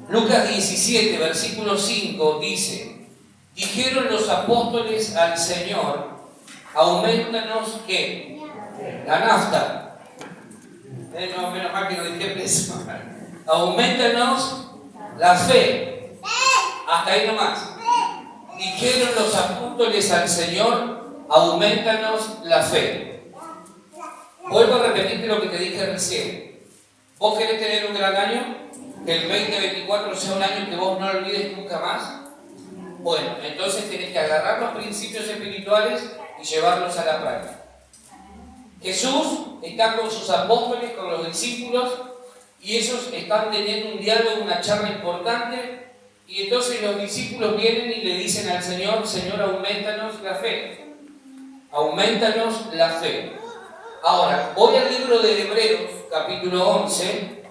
Lucas 17, versículo 5 dice: dijeron los apóstoles al Señor, aumentanos, ¿qué? La nafta. No, menos mal que no dije eso. Aumentanos la fe. Hasta ahí nomás. Dijeron los apóstoles al Señor, aumentanos la fe. Vuelvo a repetirte lo que te dije recién. ¿Vos querés tener un gran año? Que el 2024 sea un año que vos no olvides nunca más. Bueno, entonces tenés que agarrar los principios espirituales y llevarlos a la práctica. Jesús está con sus apóstoles, con los discípulos, y ellos están teniendo un diálogo, una charla importante, y entonces los discípulos vienen y le dicen al Señor: Señor, aumentanos la fe. Aumentanos la fe. Ahora, voy al libro de Hebreos, capítulo 11,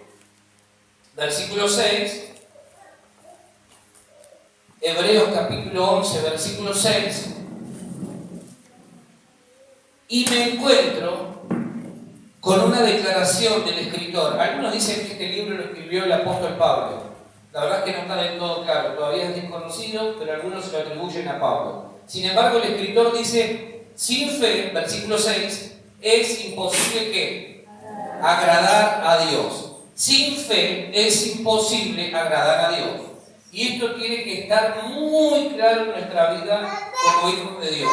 versículo 6. Hebreos capítulo 11, versículo 6. Y me encuentro con una declaración del escritor. Algunos dicen que este libro lo escribió el apóstol Pablo. La verdad es que no está del todo claro, todavía es desconocido, pero algunos se lo atribuyen a Pablo. Sin embargo, el escritor dice: sin fe, versículo 6, es imposible ¿qué? Agradar a Dios. Sin fe es imposible agradar a Dios. Y esto tiene que estar muy claro en nuestra vida como hijos de Dios.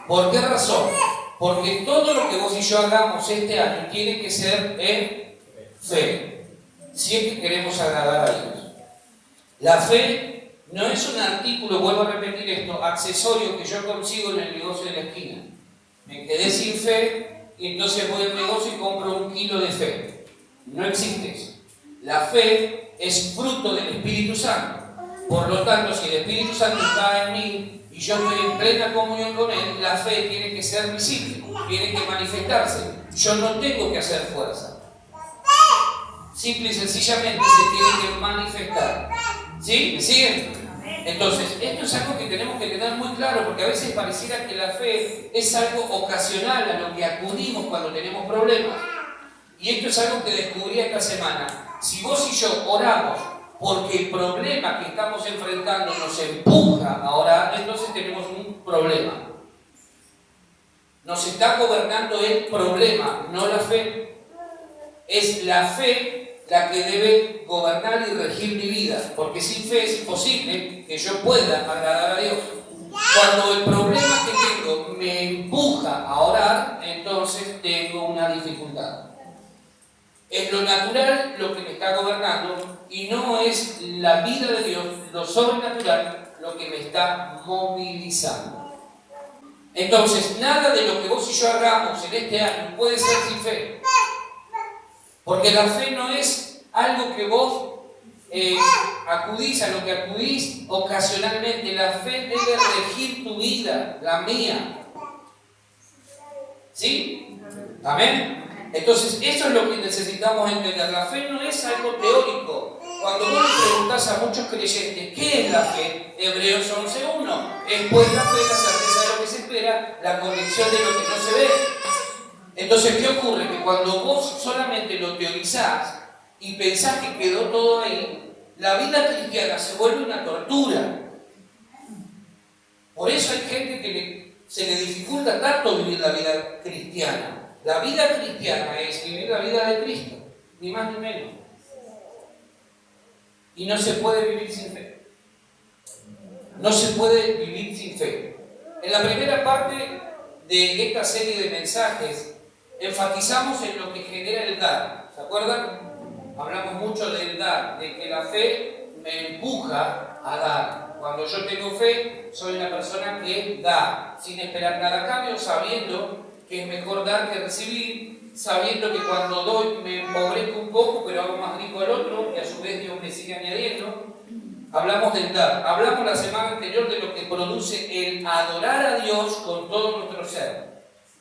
¿Por qué razón? Porque todo lo que vos y yo hagamos este año tiene que ser en fe, si es que queremos agradar a Dios. La fe no es un artículo, vuelvo a repetir esto, accesorio que yo consigo en el negocio de la esquina. Me quedé sin fe y entonces voy al negocio y compro 1 kilo de fe. No existe eso. La fe es fruto del Espíritu Santo. Por lo tanto, si el Espíritu Santo está en mí y yo estoy en plena comunión con Él, la fe tiene que ser visible, tiene que manifestarse. Yo no tengo que hacer fuerza. Simple y sencillamente se tiene que manifestar. ¿Sí? ¿Me siguen? Entonces, esto es algo que tenemos que tener muy claro, porque a veces pareciera que la fe es algo ocasional a lo que acudimos cuando tenemos problemas. Y esto es algo que descubrí esta semana. Si vos y yo oramos porque el problema que estamos enfrentando nos empuja a orar, entonces tenemos un problema. Nos está gobernando el problema, no la fe. Es la fe la que debe gobernar y regir mi vida, porque sin fe es imposible que yo pueda agradar a Dios. Cuando el problema que tengo me empuja a orar, entonces tengo una dificultad. Es lo natural lo que me está gobernando y no es la vida de Dios, lo sobrenatural, lo que me está movilizando. Entonces, nada de lo que vos y yo hagamos en este año puede ser sin fe. Porque la fe no es algo que vos acudís, a lo que acudís ocasionalmente. La fe debe regir tu vida, la mía. ¿Sí? ¿Amén? Entonces, eso es lo que necesitamos entender. La fe no es algo teórico. Cuando vos le preguntás a muchos creyentes, ¿qué es la fe? Hebreos 11:1. Es pues la fe, la certeza de lo que se espera, la convicción de lo que no se ve. Entonces, ¿qué ocurre? Que cuando vos solamente lo teorizás y pensás que quedó todo ahí, la vida cristiana se vuelve una tortura. Por eso hay gente que se le dificulta tanto vivir la vida cristiana. La vida cristiana es vivir la vida de Cristo, ni más ni menos. Y no se puede vivir sin fe. No se puede vivir sin fe. En la primera parte de esta serie de mensajes, enfatizamos en lo que genera el dar. ¿Se acuerdan? Hablamos mucho del dar, de que la fe me empuja a dar. Cuando yo tengo fe, soy una persona que da, sin esperar nada a cambio, sabiendo que es mejor dar que recibir, sabiendo que cuando doy me empobrezco un poco, pero hago más rico al otro, y a su vez Dios me sigue añadiendo. Hablamos del dar. Hablamos la semana anterior de lo que produce el adorar a Dios con todo nuestro ser.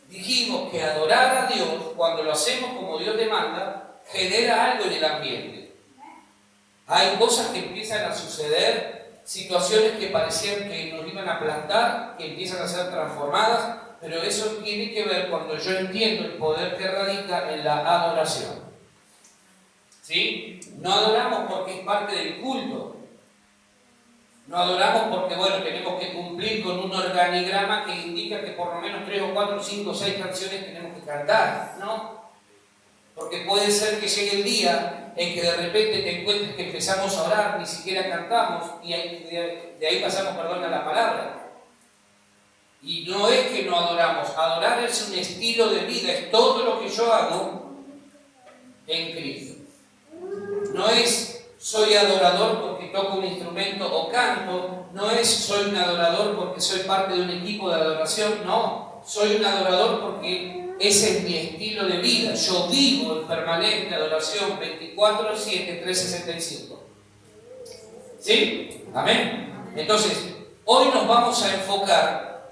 Dijimos que adorar a Dios, cuando lo hacemos como Dios demanda, genera algo en el ambiente. Hay cosas que empiezan a suceder, situaciones que parecían que nos iban a aplastar, que empiezan a ser transformadas, pero eso tiene que ver cuando yo entiendo el poder que radica en la adoración. ¿Sí? No adoramos porque es parte del culto. No adoramos porque, bueno, tenemos que cumplir con un organigrama que indica que por lo menos 3 o 4, 5 o 6 canciones tenemos que cantar, ¿no? Porque puede ser que llegue el día en que de repente te encuentres que empezamos a orar, ni siquiera cantamos, y de ahí pasamos, perdón, a la palabra. Y no es que no adoramos, adorar es un estilo de vida, es todo lo que yo hago en Cristo. No es soy adorador porque toco un instrumento o canto, no es soy un adorador porque soy parte de un equipo de adoración, no, soy un adorador porque ese es mi estilo de vida, yo vivo en permanente adoración 24/7, 365. ¿Sí? Amén. Entonces, hoy nos vamos a enfocar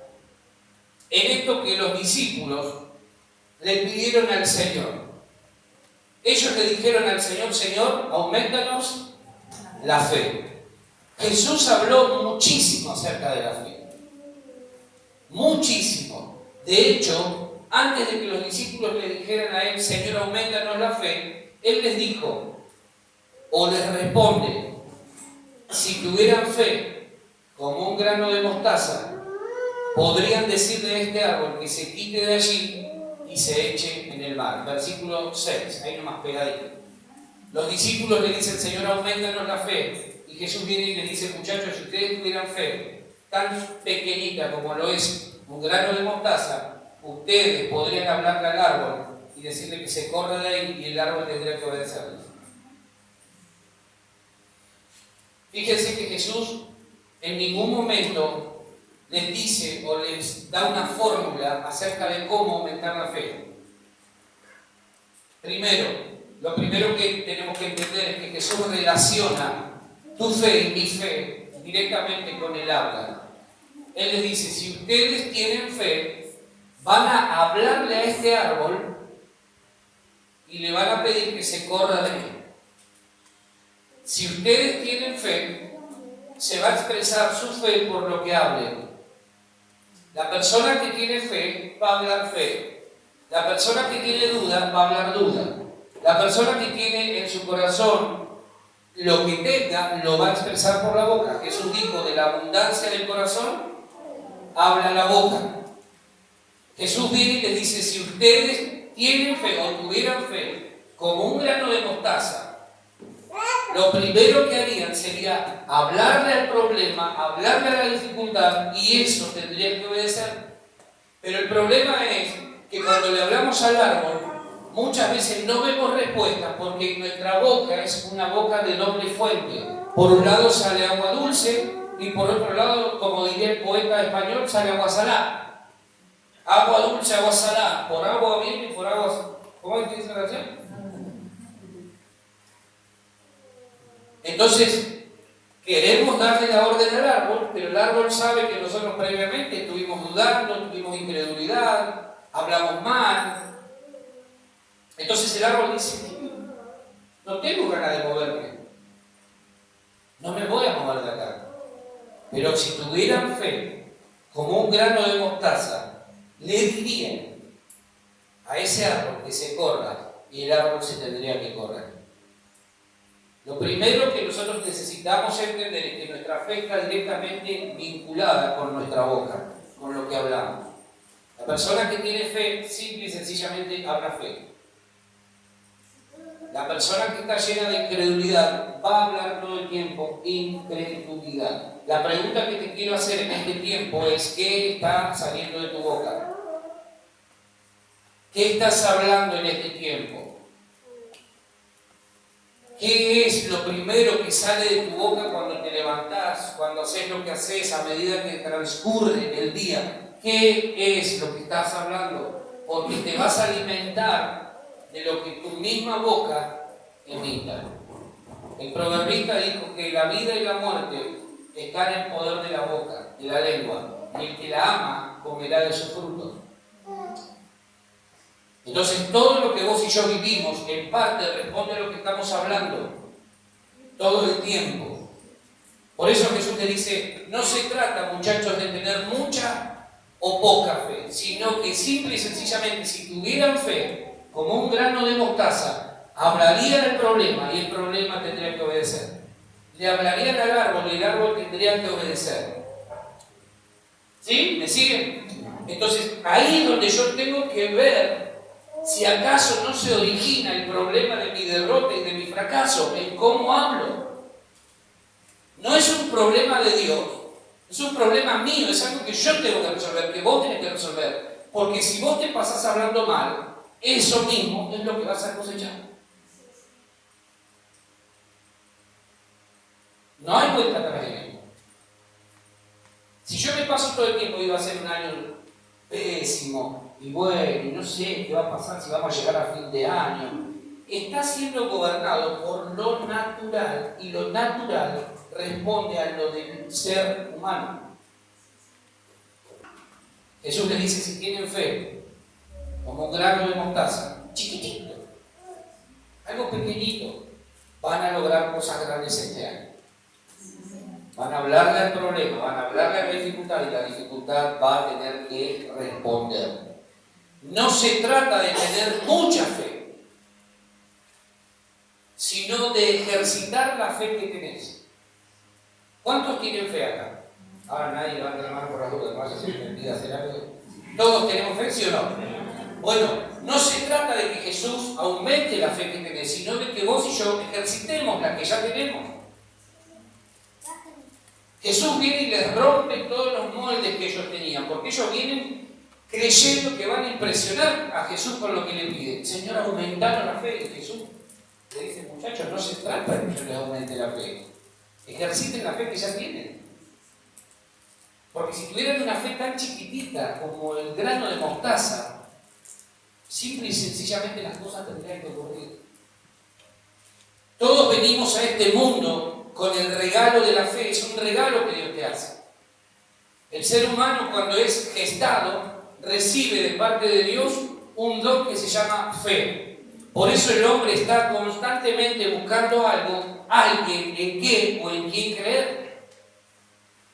en esto que los discípulos le pidieron al Señor. Ellos le dijeron al Señor: Señor, aumentanos la fe. Jesús habló muchísimo acerca de la fe. Muchísimo. De hecho, antes de que los discípulos le dijeran a Él: Señor, aumentanos la fe, Él les dijo, o les responde: si tuvieran fe como un grano de mostaza, podrían decir de este árbol que se quite de allí y se eche en el mar. Versículo 6, ahí nomás pegadito. Los discípulos le dicen: Señor, aumentanos la fe. Y Jesús viene y les dice: muchachos, si ustedes tuvieran fe tan pequeñita como lo es un grano de mostaza, ustedes podrían hablarle al árbol y decirle que se corra de ahí y el árbol tendría que obedecerles. Fíjense que Jesús en ningún momento les dice o les da una fórmula acerca de cómo aumentar la fe. Primero, lo primero que tenemos que entender es que Jesús relaciona tu fe y mi fe directamente con el habla. Él les dice: si ustedes tienen fe, van a hablarle a este árbol y le van a pedir que se corra de él. Si ustedes tienen fe, se va a expresar su fe por lo que hablen. La persona que tiene fe va a hablar fe. La persona que tiene duda va a hablar duda. La persona que tiene en su corazón lo que tenga, lo va a expresar por la boca. Jesús dijo: de la abundancia del corazón habla la boca. Jesús viene y les dice: si ustedes tienen fe o tuvieran fe como un grano de mostaza, lo primero que harían sería hablarle al problema, hablarle a la dificultad, y eso tendrían que obedecer. Pero el problema es que cuando le hablamos al árbol, muchas veces no vemos respuesta porque nuestra boca es una boca de doble fuente. Por un lado sale agua dulce y por otro lado, como diría el poeta español, sale agua salada. Agua dulce, agua salada. Por agua viene y por agua... ¿Cómo es que dice la canción? Entonces, queremos darle la orden al árbol, pero el árbol sabe que nosotros previamente estuvimos dudando, tuvimos incredulidad, hablamos mal. Entonces el árbol dice: no tengo ganas de moverme, no me voy a mover de acá. Pero si tuvieran fe como un grano de mostaza, le dirían a ese árbol que se corra, y el árbol se tendría que correr. Lo primero que nosotros necesitamos entender es que nuestra fe está directamente vinculada con nuestra boca, con lo que hablamos. La persona que tiene fe, simple y sencillamente habla fe. La persona que está llena de incredulidad va a hablar todo el tiempo incredulidad. La pregunta que te quiero hacer en este tiempo es: ¿qué está saliendo de tu boca? ¿Qué estás hablando en este tiempo? ¿Qué es lo primero que sale de tu boca cuando te levantás, cuando haces lo que haces, a medida que transcurre el día? ¿Qué es lo que estás hablando? Porque te vas a alimentar de lo que tu misma boca emita. El proverbista dijo que la vida y la muerte están en poder de la boca, de la lengua, y el que la ama comerá de sus frutos. Entonces, todo lo que vos y yo vivimos, en parte responde a lo que estamos hablando todo el tiempo. Por eso Jesús te dice: no se trata, muchachos, de tener mucha o poca fe, sino que simple y sencillamente, si tuvieran fe como un grano de mostaza, Hablarían el problema y el problema tendría que obedecer. Le hablarían al árbol y el árbol tendría que obedecer. ¿Sí? ¿Me siguen? Entonces, ahí es donde yo tengo que ver si acaso no se origina el problema de mi derrota y de mi fracaso en cómo hablo. No es un problema de Dios, es un problema mío, es algo que yo tengo que resolver, que vos tenés que resolver. Porque si vos te pasás hablando mal, eso mismo es lo que vas a cosechar. No hay vuelta atrás en esto. Si yo me paso todo el tiempo y va a ser un año pésimo, y bueno, y no sé qué va a pasar si vamos a llegar a fin de año, está siendo gobernado por lo natural, y lo natural responde a lo del ser humano. Jesús les dice, si tienen fe, como un grano de mostaza, chiquitito, algo pequeñito, van a lograr cosas grandes este año. Van a hablarle al problema, van a hablarle a la dificultad y la dificultad va a tener que responder. No se trata de tener mucha fe, sino de ejercitar la fe que tenés. ¿Cuántos tienen fe acá? Ahora nadie levanta la mano por las dudas, no vaya a ser mentira, hacer algo. ¿Todos tenemos fe, sí o no? Bueno, no se trata de que Jesús aumente la fe que tenés, sino de que vos y yo ejercitemos la que ya tenemos. Jesús viene y les rompe todos los moldes que ellos tenían, porque ellos vienen creyendo que van a impresionar a Jesús con lo que le piden. Señor, aumentaron la fe. Y Jesús le dice, muchachos, no se trata de que yo les aumente la fe. Ejerciten la fe que ya tienen. Porque si tuvieran una fe tan chiquitita como el grano de mostaza, simple y sencillamente las cosas tendrían que ocurrir. Todos venimos a este mundo con el regalo de la fe, es un regalo que Dios te hace. El ser humano, cuando es gestado, recibe de parte de Dios un don que se llama fe. Por eso el hombre está constantemente buscando algo, alguien en qué o en quién creer.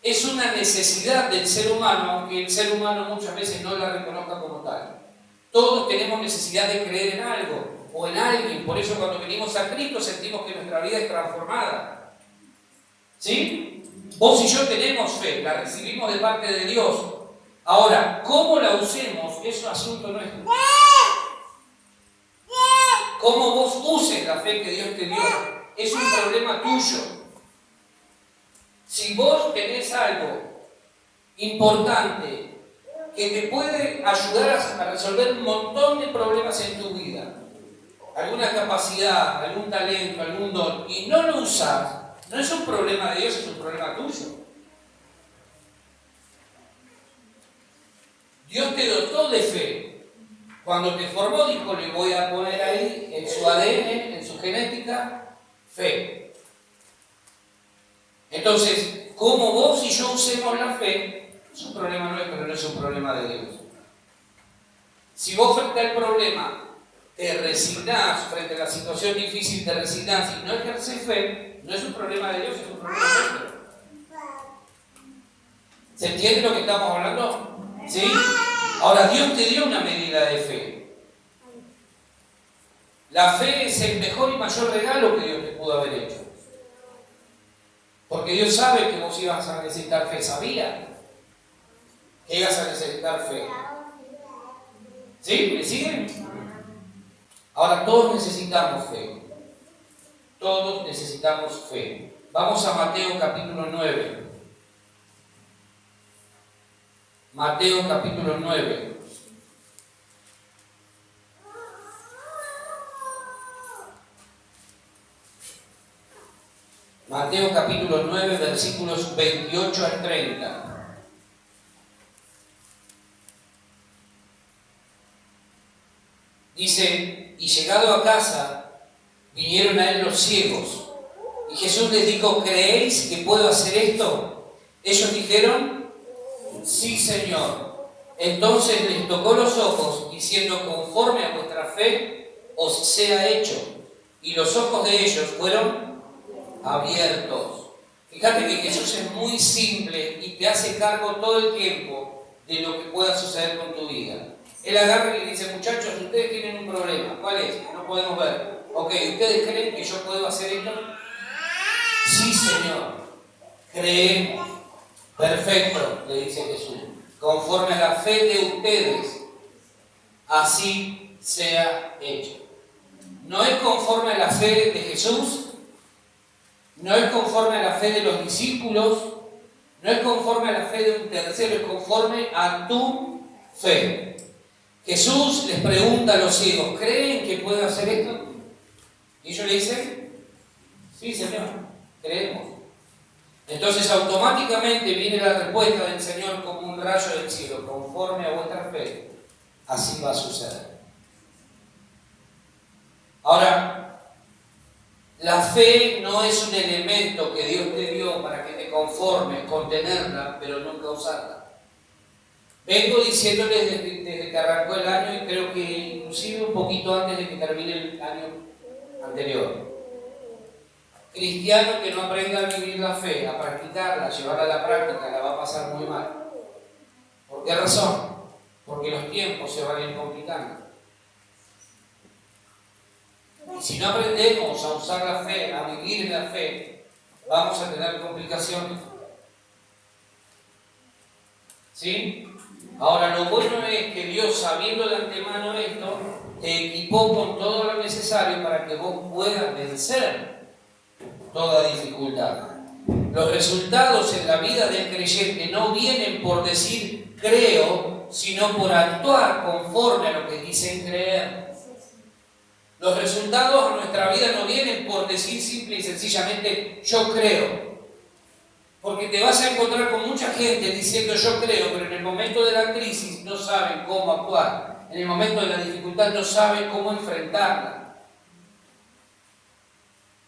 Es una necesidad del ser humano, aunque el ser humano muchas veces no la reconozca como tal. Todos tenemos necesidad de creer en algo o en alguien. Por eso cuando venimos a Cristo sentimos que nuestra vida es transformada. ¿Sí? Vos y yo tenemos fe, la recibimos de parte de Dios. Ahora, ¿cómo la usemos? Es un asunto nuestro. ¿Cómo vos uses la fe que Dios te dio? Es un problema tuyo. Si vos tenés algo importante que te puede ayudar a resolver un montón de problemas en tu vida, alguna capacidad, algún talento, algún don, y no lo usás, no es un problema de Dios, es un problema tuyo. Dios te dotó de fe. Cuando te formó, dijo, le voy a poner ahí en su ADN, en su genética, fe. Entonces, como vos y yo usemos la fe, es un problema nuestro, pero no es un problema de Dios. Si vos frente al problema te resignás, frente a la situación difícil te resignás y no ejerces fe, no es un problema de Dios, es un problema nuestro. ¿Se entiende lo que estamos hablando? ¿Sí? Ahora, Dios te dio una medida de fe. La fe es el mejor y mayor regalo que Dios te pudo haber hecho. Porque Dios sabe que vos ibas a necesitar fe, sabía que ibas a necesitar fe. ¿Sí? ¿Me siguen? Ahora, todos necesitamos fe. Todos necesitamos fe. Vamos a Mateo capítulo 9. Mateo capítulo 9. Mateo capítulo 9, versículos 28 al 30. Dice, y llegado a casa, vinieron a él los ciegos. Y Jesús les dijo, ¿creéis que puedo hacer esto? Ellos dijeron, sí, Señor. Entonces les tocó los ojos, diciendo, conforme a vuestra fe, os sea hecho. Y los ojos de ellos fueron abiertos. Fíjate que Jesús es muy simple y te hace cargo todo el tiempo de lo que pueda suceder con tu vida. Él agarra y le dice, muchachos, ustedes tienen un problema. ¿Cuál es? No podemos ver. Ok, ¿ustedes creen que yo puedo hacer esto? Sí, Señor. Creemos. Perfecto, le dice Jesús. Conforme a la fe de ustedes, así sea hecho. No es conforme a la fe de Jesús, no es conforme a la fe de los discípulos, no es conforme a la fe de un tercero, es conforme a tu fe. Jesús les pregunta a los ciegos, ¿creen que puedo hacer esto? Y ellos le dicen, sí, Señor, creemos. Entonces automáticamente viene la respuesta del Señor como un rayo del cielo, conforme a vuestra fe, así va a suceder. Ahora, la fe no es un elemento que Dios te dio para que te conformes con tenerla, pero nunca usarla. Vengo diciéndoles desde que arrancó el año y creo que inclusive un poquito antes de que termine el año anterior. Cristiano que no aprenda a vivir la fe, a practicarla, a llevarla a la práctica, la va a pasar muy mal. ¿Por qué razón? Porque los tiempos se van a ir complicando. Y si no aprendemos a usar la fe, a vivir en la fe, vamos a tener complicaciones. ¿Sí? Ahora, lo bueno es que Dios, sabiendo de antemano esto, te equipó con todo lo necesario para que vos puedas vencer toda dificultad. Los resultados en la vida del creyente no vienen por decir creo, sino por actuar conforme a lo que dicen creer. Los resultados en nuestra vida no vienen por decir simple y sencillamente yo creo. Porque te vas a encontrar con mucha gente diciendo yo creo, pero en el momento de la crisis no saben cómo actuar. En el momento de la dificultad no saben cómo enfrentarla.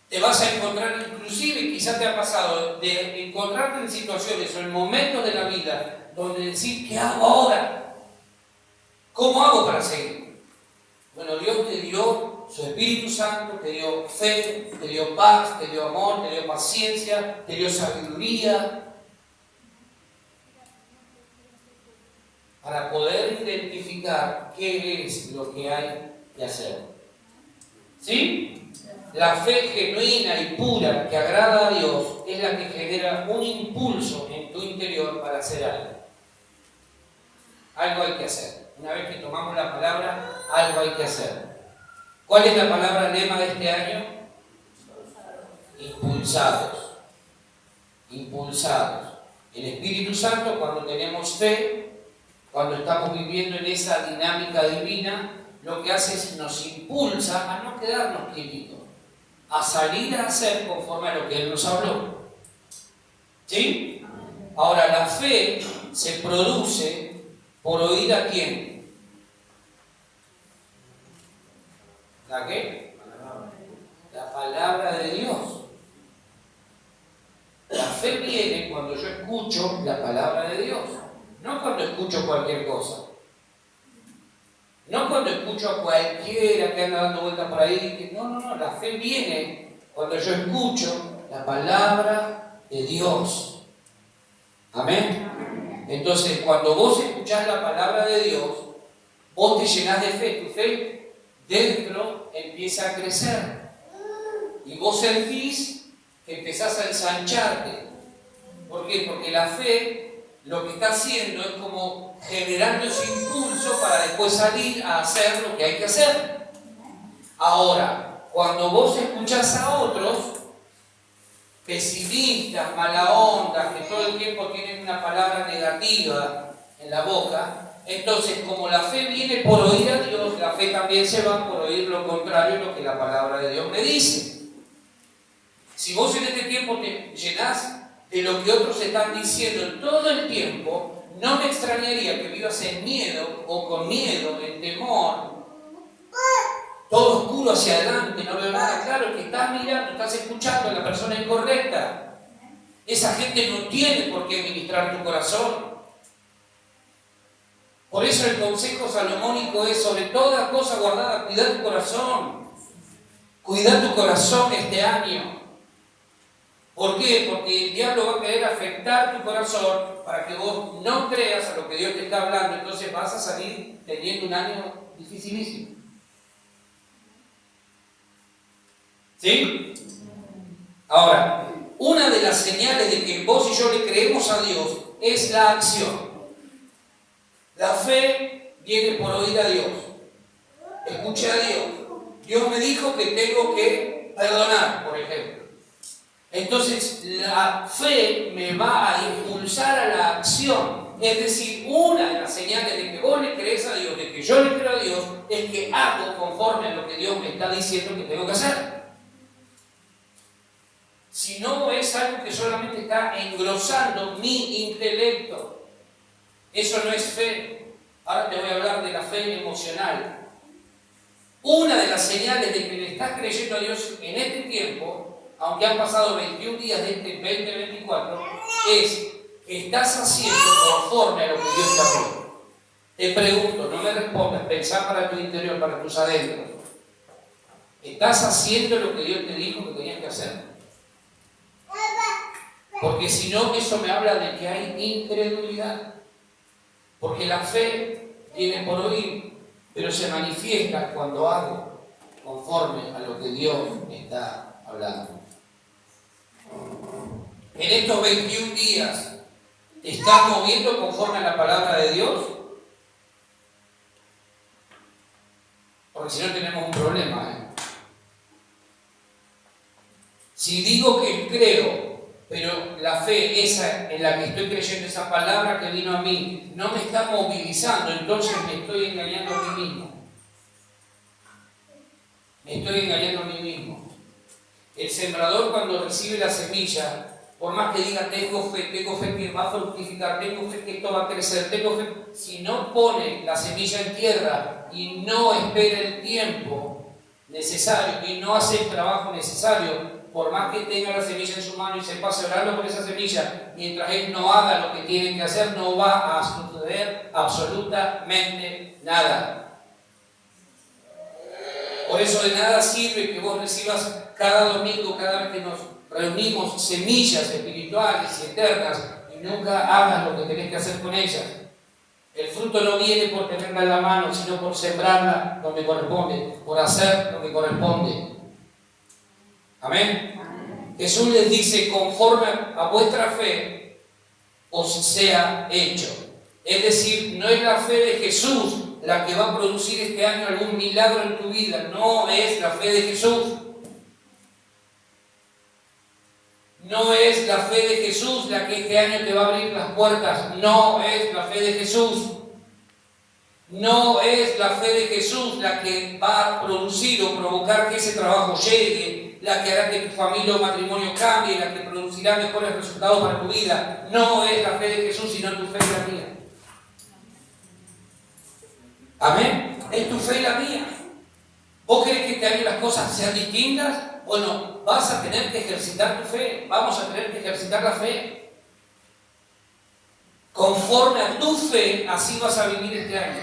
Te vas a encontrar, inclusive quizás te ha pasado, de encontrarte en situaciones o en momentos de la vida donde decir, ¿qué hago ahora? ¿Cómo hago para seguir? Bueno, Dios te dio su Espíritu Santo, te dio fe, te dio paz, te dio amor, te dio paciencia, te dio sabiduría, para poder identificar qué es lo que hay que hacer. ¿Sí? La fe genuina y pura que agrada a Dios es la que genera un impulso en tu interior para hacer algo. Algo hay que hacer. Una vez que tomamos la palabra, algo hay que hacer. ¿Cuál es la palabra lema de este año? Impulsados. Impulsados. El Espíritu Santo, cuando tenemos fe, cuando estamos viviendo en esa dinámica divina, lo que hace es nos impulsa a no quedarnos quietitos, a salir a hacer conforme a lo que Él nos habló. ¿Sí? Ahora, la fe se produce por oír a quién. ¿La qué? La palabra de Dios. La fe viene cuando yo escucho la palabra de Dios, no cuando escucho cualquier cosa. No cuando escucho a cualquiera que anda dando vueltas por ahí. No. La fe viene cuando yo escucho la palabra de Dios. Amén. Entonces, cuando vos escuchás la palabra de Dios, vos te llenás de fe. Tu fe dentro empieza a crecer. Y vos sentís que empezás a ensancharte. ¿Por qué? Porque la fe lo que está haciendo es como generando ese impulso para después salir a hacer lo que hay que hacer. Ahora, cuando vos escuchás a otros pesimistas, mala onda, que todo el tiempo tienen una palabra negativa en la boca, entonces como la fe viene por oír a Dios, la fe también se va por oír lo contrario a lo que la palabra de Dios me dice. Si vos en este tiempo te llenás de lo que otros están diciendo todo el tiempo, no me extrañaría que vivas en miedo o con miedo, en temor, todo oscuro hacia adelante, no veo nada claro, que estás mirando, estás escuchando a la persona incorrecta. Esa gente no tiene por qué ministrar tu corazón. Por eso el consejo salomónico es: sobre toda cosa guardada, cuida tu corazón. Cuida tu corazón este año. ¿Por qué? Porque el diablo va a querer afectar tu corazón para que vos no creas a lo que Dios te está hablando. Entonces vas a salir teniendo un año dificilísimo. ¿Sí? Ahora, una de las señales de que vos y yo le creemos a Dios es la acción. La fe viene por oír a Dios. Escuché a Dios. Dios me dijo que tengo que perdonar, por ejemplo. Entonces, la fe me va a impulsar a la acción. Es decir, una de las señales de que vos le crees a Dios, de que yo le creo a Dios, es que hago conforme a lo que Dios me está diciendo que tengo que hacer. Si no, es algo que solamente está engrosando mi intelecto. Eso no es fe. Ahora te voy a hablar de la fe emocional. Una de las señales de que le estás creyendo a Dios en este tiempo, aunque han pasado 21 días de este 2024, es que estás haciendo conforme a lo que Dios te habló. Te pregunto, no me respondas, pensá para tu interior, para tus adentros. ¿Estás haciendo lo que Dios te dijo que tenías que hacer? Porque si no, eso me habla de que hay incredulidad. Porque la fe viene por oír, pero se manifiesta cuando hago conforme a lo que Dios está hablando. En estos 21 días, ¿te estás moviendo conforme a la palabra de Dios? Porque si no tenemos un problema, Si digo que creo, pero la fe esa en la que estoy creyendo, esa palabra que vino a mí, no me está movilizando, entonces me estoy engañando a mí mismo. Me estoy engañando a mí mismo. El sembrador, cuando recibe la semilla, por más que diga tengo fe que va a fructificar, tengo fe que esto va a crecer, tengo fe, si no pone la semilla en tierra y no espera el tiempo necesario y no hace el trabajo necesario, por más que tenga la semilla en su mano y se pase orando por esa semilla, mientras él no haga lo que tiene que hacer, no va a suceder absolutamente nada. Por eso de nada sirve que vos recibas cada domingo, cada vez que nos reunimos, semillas espirituales y eternas y nunca hagas lo que tenés que hacer con ellas. El fruto no viene por tenerla en la mano, sino por sembrarla donde corresponde, por hacer lo que corresponde. Amén. Jesús les dice, conforme a vuestra fe os sea hecho. Es decir, no es la fe de Jesús la que va a producir este año algún milagro en tu vida. No es la fe de Jesús. No es la fe de Jesús la que este año te va a abrir las puertas. No es la fe de Jesús. No es la fe de Jesús la que va a producir o provocar que ese trabajo llegue, la que hará que tu familia o matrimonio cambie, la que producirá mejores resultados para tu vida. No es la fe de Jesús, sino tu fe y la mía. Amén. Es tu fe y la mía. ¿Vos querés que este año las cosas sean distintas? Bueno, vas a tener que ejercitar tu fe. Vamos a tener que ejercitar la fe. Conforme a tu fe, así vas a vivir este año.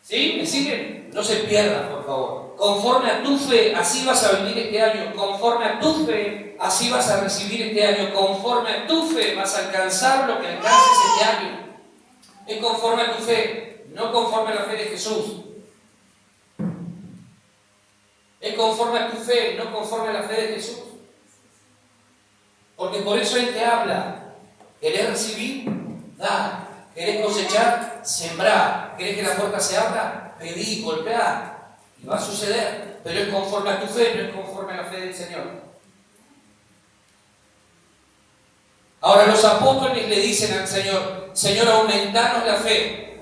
¿Sí? ¿Me siguen? No se pierdan, por favor. Conforme a tu fe, así vas a vivir este año. Conforme a tu fe, así vas a recibir este año. Conforme a tu fe, vas a alcanzar lo que alcances este año. Es conforme a tu fe, no conforme a la fe de Jesús. Es conforme a tu fe, no conforme a la fe de Jesús. Porque por eso Él te habla. ¿Querés recibir? Da. ¿Querés cosechar? Sembrar. ¿Querés que la puerta se abra? Pedí, golpear. Y va a suceder. Pero es conforme a tu fe, no es conforme a la fe del Señor. Ahora los apóstoles le dicen al Señor, Señor, aumentanos la fe.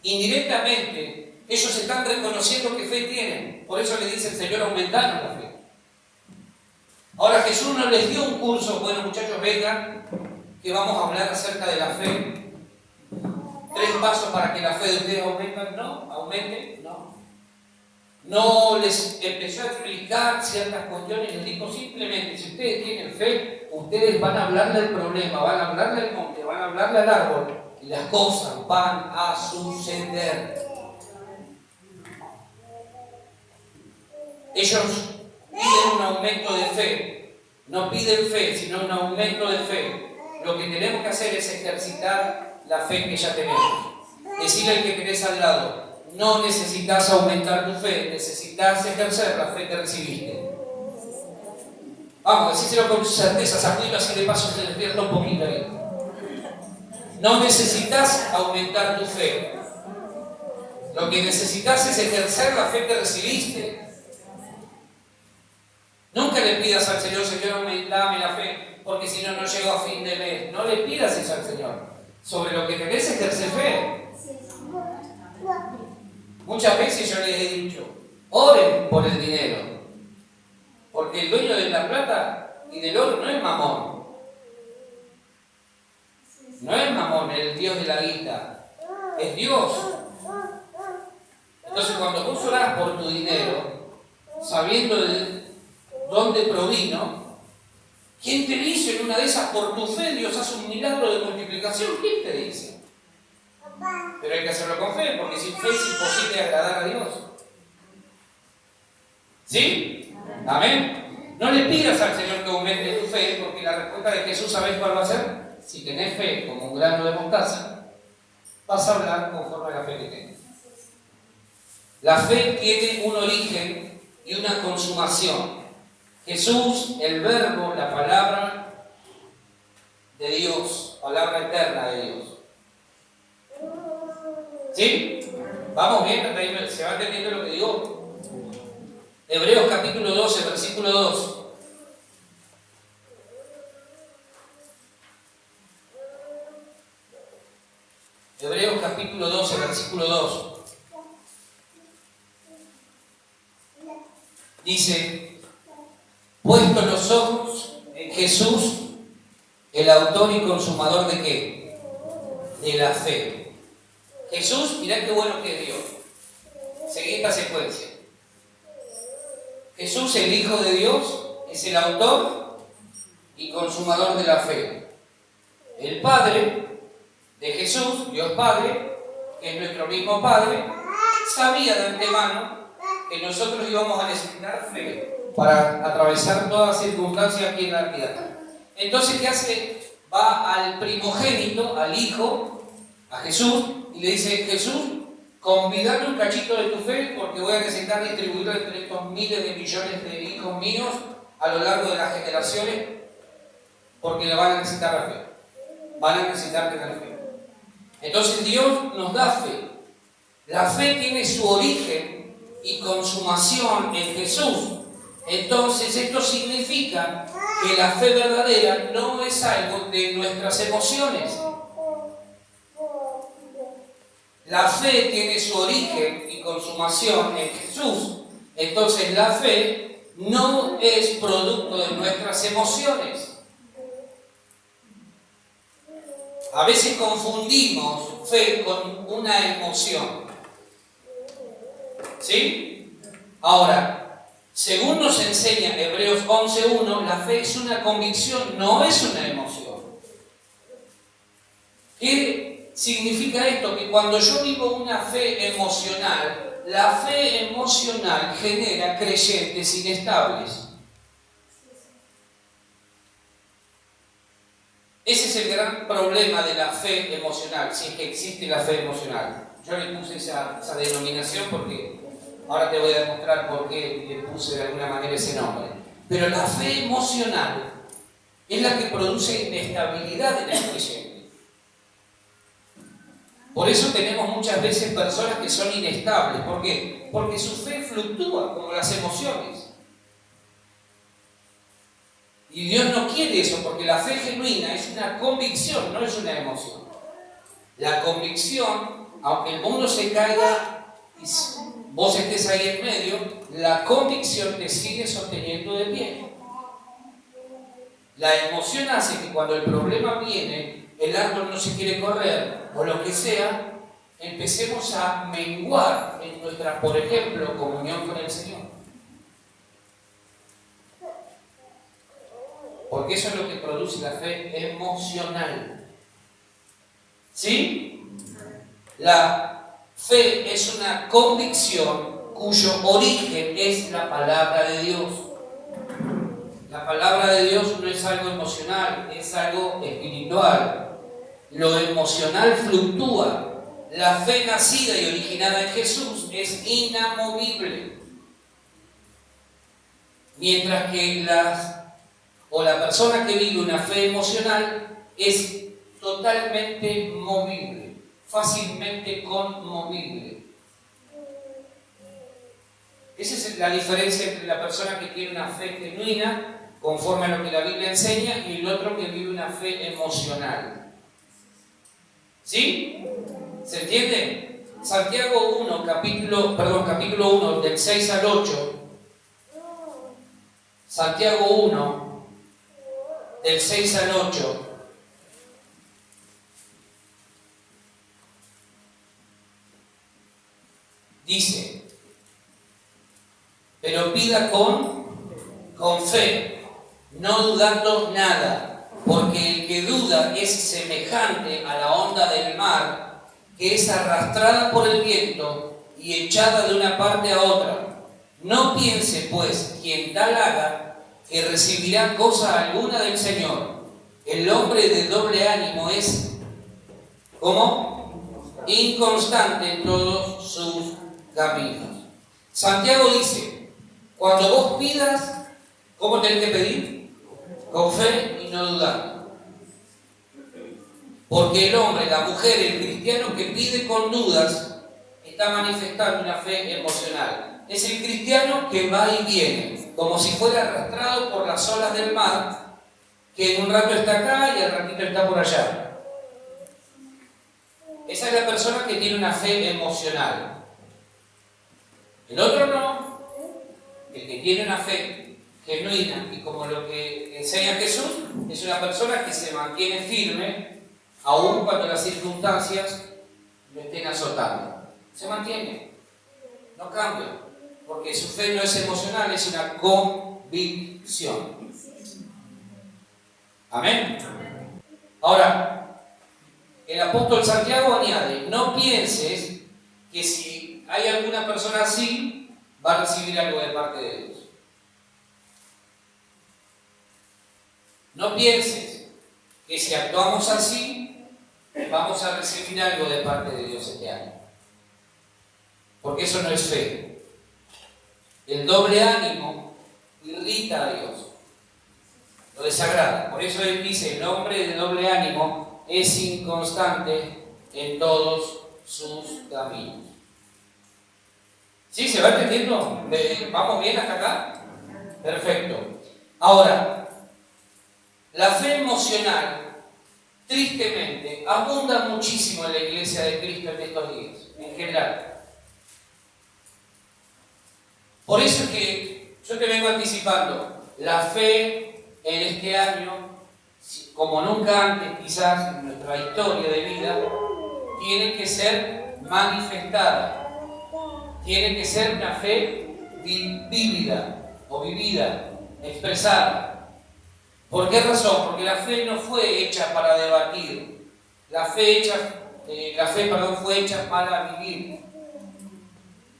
Indirectamente, ellos están reconociendo que fe tienen. Por eso le dicen, Señor, aumentanos la fe. Ahora Jesús no les dio un curso, bueno muchachos, vengan, que vamos a hablar acerca de la fe. 3 pasos para que la fe de ustedes aumente, no. No les empezó a explicar ciertas cuestiones, les dijo simplemente, si ustedes tienen fe, ustedes van a hablar del problema, van a hablar del monte, van a hablar del árbol, y las cosas van a suceder. Ellos piden un aumento de fe, no piden fe, sino un aumento de fe. Lo que tenemos que hacer es ejercitar la fe que ya tenemos. Decirle al que tenés al lado, no necesitas aumentar tu fe, necesitas ejercer la fe que recibiste. Vamos, decíselo con certeza, sacudilo así de paso se despierta un poquito ahí. No necesitas aumentar tu fe. Lo que necesitas es ejercer la fe que recibiste. Nunca le pidas al Señor, Señor, dame la fe, porque si no, no llego a fin de mes. No le pidas eso al Señor. Sobre lo que tenés, ejerce fe. Muchas veces yo les he dicho, oren por el dinero. Porque el dueño de la plata y del oro no es Mamón. No es Mamón, el Dios de la guita. Es Dios. Entonces, cuando vos orás por tu dinero, sabiendo de dónde provino, ¿quién te dice en una de esas por tu fe Dios hace un milagro de multiplicación? ¿Quién te dice? Pero hay que hacerlo con fe, porque sin fe es imposible agradar a Dios. ¿Sí? Amén. No le pidas al Señor que aumente tu fe, porque la respuesta de Jesús, ¿sabés cuál va a ser? Si tenés fe como un grano de mostaza, vas a hablar conforme a la fe que tenés. La fe tiene un origen y una consumación. Jesús, el verbo, la palabra de Dios, palabra eterna de Dios. ¿Sí? ¿Vamos bien? ¿Se va entendiendo lo que digo? Hebreos capítulo 12, versículo 2. Hebreos capítulo 12, versículo 2. Dice, puesto los ojos en Jesús, el autor y consumador de ¿qué? De la fe. Jesús, mirá qué bueno que es Dios. Seguí esta secuencia. Jesús, el Hijo de Dios, es el autor y consumador de la fe. El Padre de Jesús, Dios Padre, que es nuestro mismo Padre, sabía de antemano que nosotros íbamos a necesitar fe para atravesar toda circunstancia aquí en la vida. Entonces, ¿qué hace? Va al primogénito, al Hijo, a Jesús, y le dice, Jesús, convidame un cachito de tu fe porque voy a necesitar distribuirlo entre estos miles de millones de hijos míos a lo largo de las generaciones, porque le van a necesitar la fe. Van a necesitar tener fe. Entonces Dios nos da fe. La fe tiene su origen y consumación en Jesús. Entonces esto significa que la fe verdadera no es algo de nuestras emociones. La fe tiene su origen y consumación en Jesús. Entonces la fe no es producto de nuestras emociones. A veces confundimos fe con una emoción. ¿Sí? Ahora, según nos enseña Hebreos 11.1, la fe es una convicción, no es una emoción. ¿Qué significa esto? Que cuando yo vivo una fe emocional, la fe emocional genera creyentes inestables. Ese es el gran problema de la fe emocional, si es que existe la fe emocional. Yo le puse esa denominación porque ahora te voy a demostrar por qué le puse de alguna manera ese nombre. Pero la fe emocional es la que produce inestabilidad en el creyente. Por eso tenemos muchas veces personas que son inestables. ¿Por qué? Porque su fe fluctúa como las emociones. Y Dios no quiere eso, porque la fe genuina es una convicción, no es una emoción. La convicción, aunque el mundo se caiga y vos estés ahí en medio, la convicción te sigue sosteniendo de pie. La emoción hace que cuando el problema viene, el árbol no se quiere correr, o lo que sea, empecemos a menguar en nuestra, por ejemplo, comunión con el Señor. Porque eso es lo que produce la fe emocional. ¿Sí? La fe es una convicción cuyo origen es la palabra de Dios. La palabra de Dios no es algo emocional, es algo espiritual. Lo emocional fluctúa, La fe nacida y originada en Jesús es inamovible. Mientras que la persona que vive una fe emocional es totalmente movible, fácilmente conmovible. Esa es la diferencia entre la persona que tiene una fe genuina, conforme a lo que la Biblia enseña, y el otro que vive una fe emocional. ¿Sí? ¿Se entiende? Santiago 1, capítulo 1, del 6 al 8. Santiago 1, del 6 al 8. Dice: pero pida con fe, no dudando nada, porque el que duda es semejante a la onda del mar, que es arrastrada por el viento y echada de una parte a otra. No piense, pues, quien tal haga, que recibirá cosa alguna del Señor. El hombre de doble ánimo es, ¿cómo? Inconstante en todos sus caminos. Santiago dice: cuando vos pidas, ¿cómo tenés que pedir? Con fe y no dudando. Porque el hombre, la mujer, el cristiano que pide con dudas, está manifestando una fe emocional. Es el cristiano que va y viene, como si fuera arrastrado por las olas del mar, que en un rato está acá y al ratito está por allá. Esa es la persona que tiene una fe emocional. El otro no. El que tiene una fe genuina y como lo que enseña Jesús, es una persona que se mantiene firme aun cuando las circunstancias lo estén azotando. Se mantiene, no cambia, porque su fe no es emocional, es una convicción. Amén. Ahora, el apóstol Santiago añade: no pienses que si hay alguna persona así, va a recibir algo de parte de Dios. No pienses que si actuamos así, vamos a recibir algo de parte de Dios este año. Porque eso no es fe. El doble ánimo irrita a Dios, lo desagrada. Por eso él dice: el hombre de doble ánimo es inconstante en todos sus caminos. ¿Sí? ¿Se va entendiendo? ¿Vamos bien hasta acá? Perfecto. Ahora, la fe emocional, tristemente, abunda muchísimo en la iglesia de Cristo en estos días, en general. Por eso es que yo te vengo anticipando, la fe en este año, como nunca antes quizás en nuestra historia de vida, tiene que ser manifestada. Tiene que ser una fe vívida o vivida, expresada. ¿Por qué razón? Porque la fe no fue hecha para debatir. La fe fue hecha para vivir.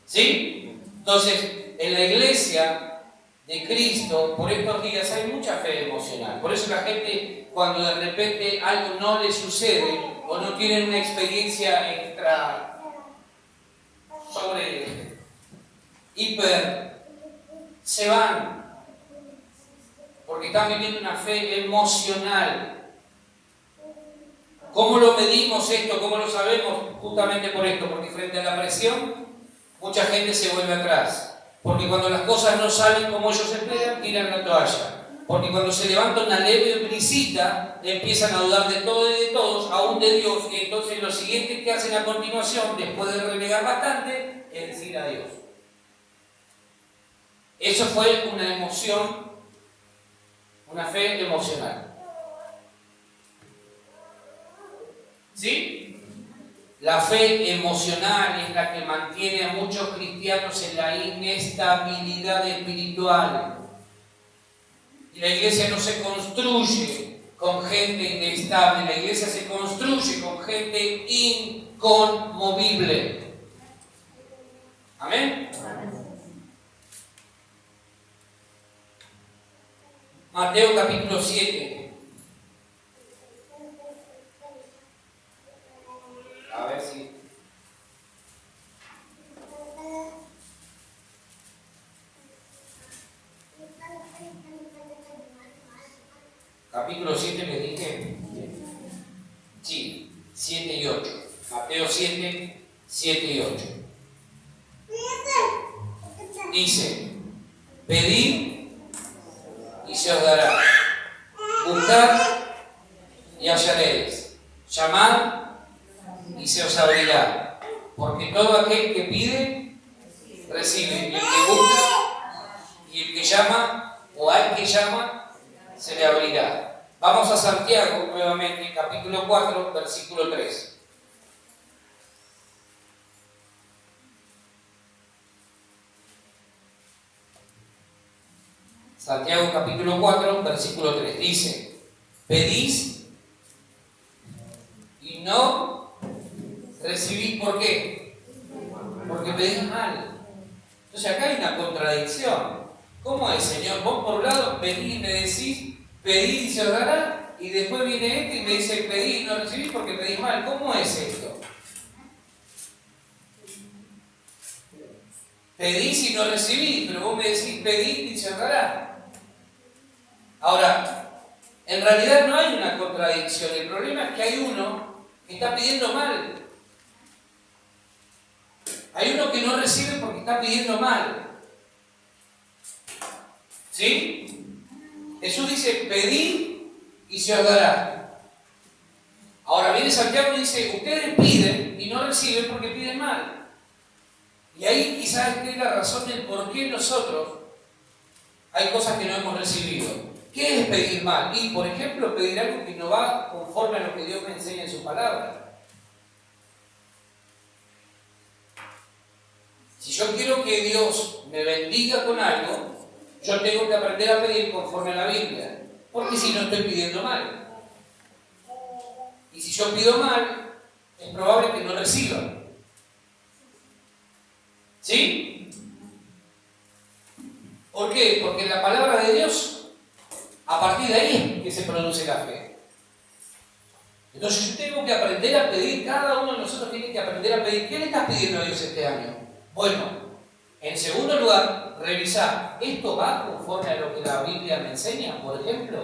¿Sí? Entonces, en la iglesia de Cristo, por estos días hay mucha fe emocional. Por eso la gente, cuando de repente algo no le sucede o no tienen una experiencia extra sobre hiper, se van porque están viviendo una fe emocional. ¿Cómo lo medimos esto? ¿Cómo lo sabemos? Justamente por esto, porque frente a la presión mucha gente se vuelve atrás, porque cuando las cosas no salen como ellos esperan, tiran la toalla, porque cuando se levanta una leve brisita empiezan a dudar de todo y de todos, aún de Dios, y entonces lo siguiente que hacen a continuación, después de renegar bastante, es decir adiós. Eso fue una emoción, una fe emocional. ¿Sí? La fe emocional es la que mantiene a muchos cristianos en la inestabilidad espiritual. Y la iglesia no se construye con gente inestable, la iglesia se construye con gente inconmovible. ¿Amén? Mateo capítulo 7. A ver si Capítulo 7 les dije. Sí, 7 y 8. Mateo 7, 7 y 8. Dice, pedid y se os dará. Buscad y hallaréis. Llamad y se os abrirá. Porque todo aquel que pide, recibe. Y el que busca y el que llama, o al que llama, se le abrirá. Vamos a Santiago nuevamente, capítulo 4, versículo 3. Santiago capítulo 4, versículo 3. Dice, pedís y no recibís. ¿Por qué? Porque pedís mal. Entonces acá hay una contradicción. ¿Cómo es, Señor? Vos por un lado venís y me decís, pedí y se os dará, y después viene este y me dice, pedí y no recibís porque pedís mal. ¿Cómo es esto? Pedís y no recibís, pero vos me decís, pedí y se os dará. Ahora, en realidad no hay una contradicción. El problema es que hay uno que está pidiendo mal. Hay uno que no recibe porque está pidiendo mal. ¿Sí? Jesús dice, pedid y se os dará. Ahora viene Santiago y dice, ustedes piden y no reciben porque piden mal. Y ahí quizás esté la razón del por qué nosotros hay cosas que no hemos recibido. ¿Qué es pedir mal? Y, por ejemplo, pedir algo que no va conforme a lo que Dios me enseña en su palabra. Si yo quiero que Dios me bendiga con algo, yo tengo que aprender a pedir conforme a la Biblia, porque si no estoy pidiendo mal. Y si yo pido mal, es probable que no reciba. ¿Sí? ¿Por qué? Porque en la palabra de Dios, a partir de ahí es que se produce la fe. Entonces yo tengo que aprender a pedir, cada uno de nosotros tiene que aprender a pedir. ¿Qué le estás pidiendo a Dios este año? Bueno, en segundo lugar, revisar, ¿esto va conforme a lo que la Biblia me enseña? Por ejemplo,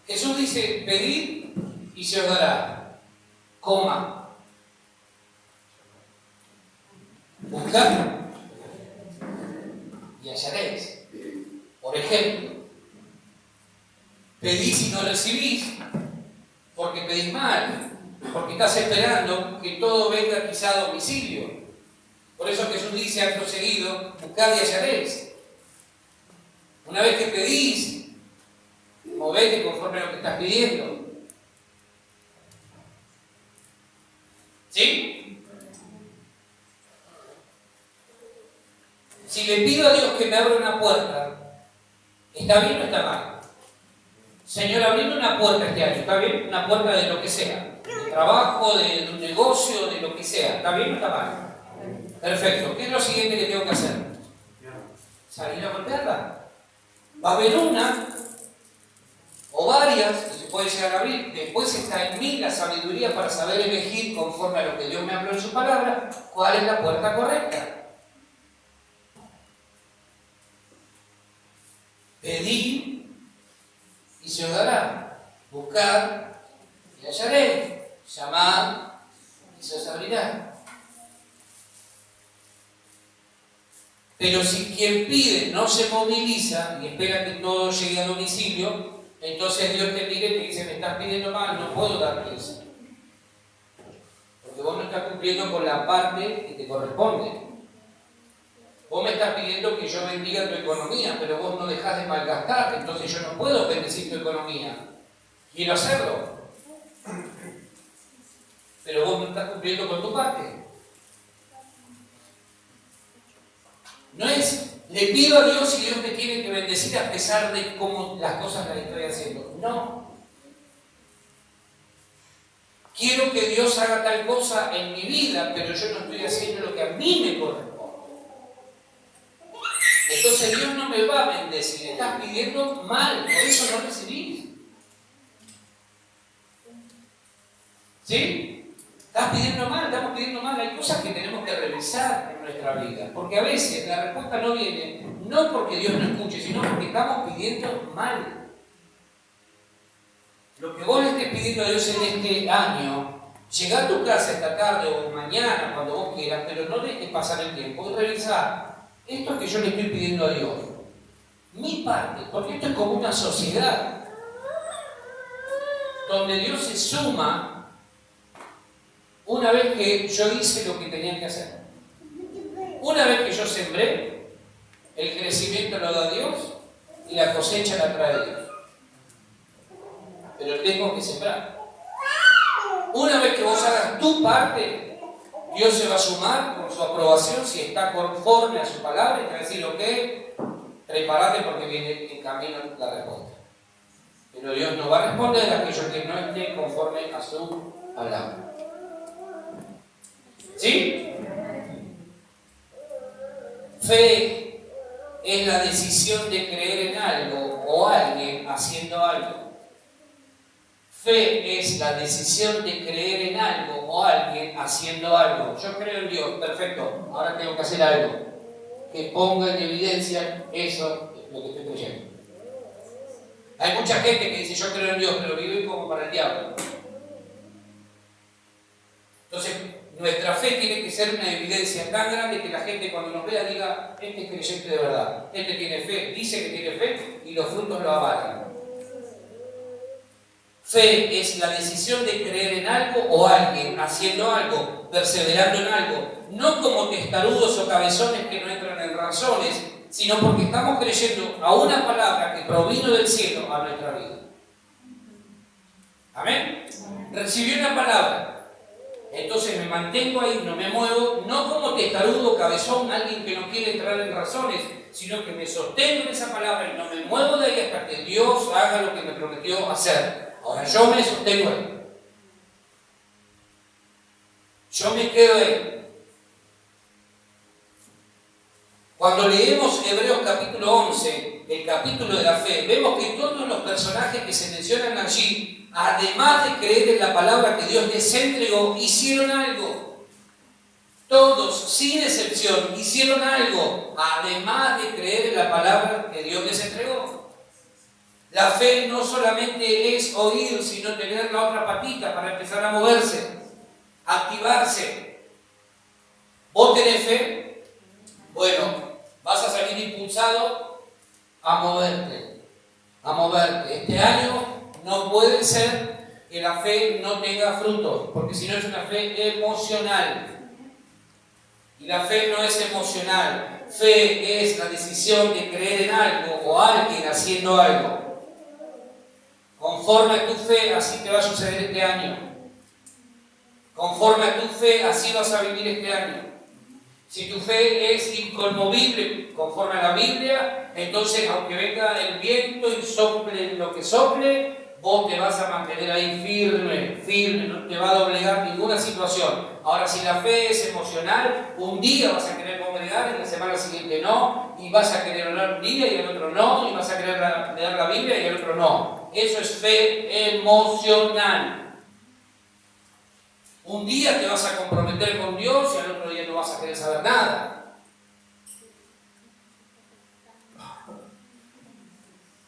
Jesús dice, pedid y se os dará, coma, buscad y hallaréis. Por ejemplo, pedís y no recibís porque pedís mal, porque estás esperando que todo venga quizá a domicilio. Por eso Jesús dice acto seguido, buscad y hallaréis. Una vez que pedís, movete conforme a lo que estás pidiendo. ¿Sí? Si le pido a Dios que me abra una puerta, ¿está bien o está mal? Señor, abrime una puerta este año, ¿está bien? Una puerta de lo que sea, de trabajo, de un negocio, de lo que sea, ¿está bien o está mal? Perfecto. ¿Qué es lo siguiente que tengo que hacer? Salir a golpearla. Va a haber una o varias que se puede llegar a abrir. Después está en mí la sabiduría para saber elegir conforme a lo que Dios me habló en su palabra, cuál es la puerta correcta. Pedid y se os dará. Buscad y hallaréis. Llamad y se os abrirá. Pero si quien pide no se moviliza y espera que todo llegue a domicilio, entonces Dios te mira y te dice, me estás pidiendo mal, no puedo darte eso. Porque vos no estás cumpliendo con la parte que te corresponde. Vos me estás pidiendo que yo bendiga tu economía, pero vos no dejás de malgastar, entonces yo no puedo bendecir tu economía. Quiero hacerlo, pero vos no estás cumpliendo con tu parte. No es, le pido a Dios y Dios me tiene que bendecir a pesar de cómo las cosas las estoy haciendo. No. Quiero que Dios haga tal cosa en mi vida, pero yo no estoy haciendo lo que a mí me corresponde. Entonces Dios no me va a bendecir, estás pidiendo mal, por eso no recibís. ¿Sí? Estás pidiendo mal, estamos pidiendo mal. Hay cosas que tenemos que revisar en nuestra vida. Porque a veces la respuesta no viene, no porque Dios no escuche, sino porque estamos pidiendo mal. Lo que vos le estés pidiendo a Dios en este año, llega a tu casa esta tarde o mañana, cuando vos quieras, pero no dejes pasar el tiempo y revisar esto que yo le estoy pidiendo a Dios. Mi parte, porque esto es como una sociedad donde Dios se suma una vez que yo hice lo que tenía que hacer. Una vez que yo sembré, el crecimiento lo da Dios y la cosecha la trae Dios. Pero tengo que sembrar. Una vez que vos hagas tu parte, Dios se va a sumar con su aprobación si está conforme a su palabra y te va a decir, ok, prepárate porque viene en camino la respuesta. Pero Dios no va a responder a aquellos que no estén conforme a su palabra. ¿Sí? Fe es la decisión de creer en algo o alguien haciendo algo. Fe es la decisión de creer en algo o alguien haciendo algo. Yo creo en Dios, perfecto, ahora tengo que hacer algo que ponga en evidencia eso, lo que estoy creyendo. Hay mucha gente que dice yo creo en Dios, pero vive como para el diablo. Entonces, nuestra fe tiene que ser una evidencia tan grande que la gente cuando nos vea diga, este es creyente de verdad, este tiene fe, dice que tiene fe y los frutos lo avalan. Fe es la decisión de creer en algo o alguien, haciendo algo, perseverando en algo, no como testarudos o cabezones que no entran en razones, sino porque estamos creyendo a una palabra que provino del cielo a nuestra vida. ¿Amén? Recibí una palabra. Entonces me mantengo ahí, no me muevo, no como testarudo, cabezón, alguien que no quiere entrar en razones, sino que me sostengo en esa palabra y no me muevo de ahí hasta que Dios haga lo que me prometió hacer. Ahora yo me sostengo ahí. Yo me quedo ahí. Cuando leemos Hebreos capítulo 11, el capítulo de la fe, vemos que todos los personajes que se mencionan allí, además de creer en la palabra que Dios les entregó, hicieron algo. Todos, sin excepción, hicieron algo, además de creer en la palabra que Dios les entregó. La fe no solamente es oír, sino tener la otra patita para empezar a moverse, activarse. ¿Vos tenés fe? Bueno, vas a salir impulsado a moverte, a moverte. Este año no puede ser que la fe no tenga frutos, porque si no es una fe emocional. Y la fe no es emocional. Fe es la decisión de creer en algo o alguien haciendo algo. Conforme a tu fe, así te va a suceder este año. Conforme a tu fe, así vas a vivir este año. Si tu fe es inconmovible, conforme a la Biblia, entonces aunque venga el viento y sople lo que sople, vos te vas a mantener ahí firme, firme, no te va a doblegar ninguna situación. Ahora, si la fe es emocional, un día vas a querer congregar y la semana siguiente no, y vas a querer orar un día y el otro no, y vas a querer leer la Biblia y el otro no. Eso es fe emocional. Un día te vas a comprometer con Dios y al otro día no vas a querer saber nada.